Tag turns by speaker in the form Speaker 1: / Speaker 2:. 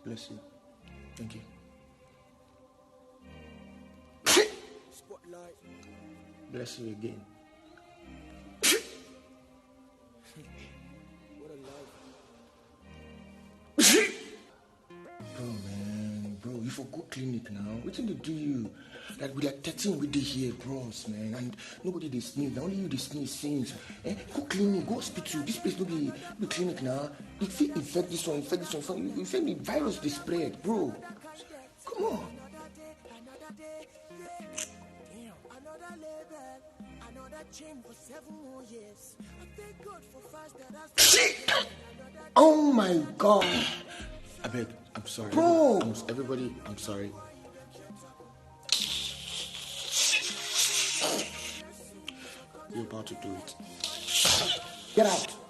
Speaker 1: Bless you. Thank you. Bless you again.
Speaker 2: What a life.
Speaker 1: Bro, you for go clinic now. What did they do you? Like we like 13 we did here, bros, man, and nobody they sneeze. Only you they sneeze since. Go clinic, go hospital. This place no be clinic now. If you infect this one, you infect the virus they spread, bro. Come on. Oh my God. I beg, I'm sorry. Bro! Everybody, I'm sorry. You're about to do it. Get out.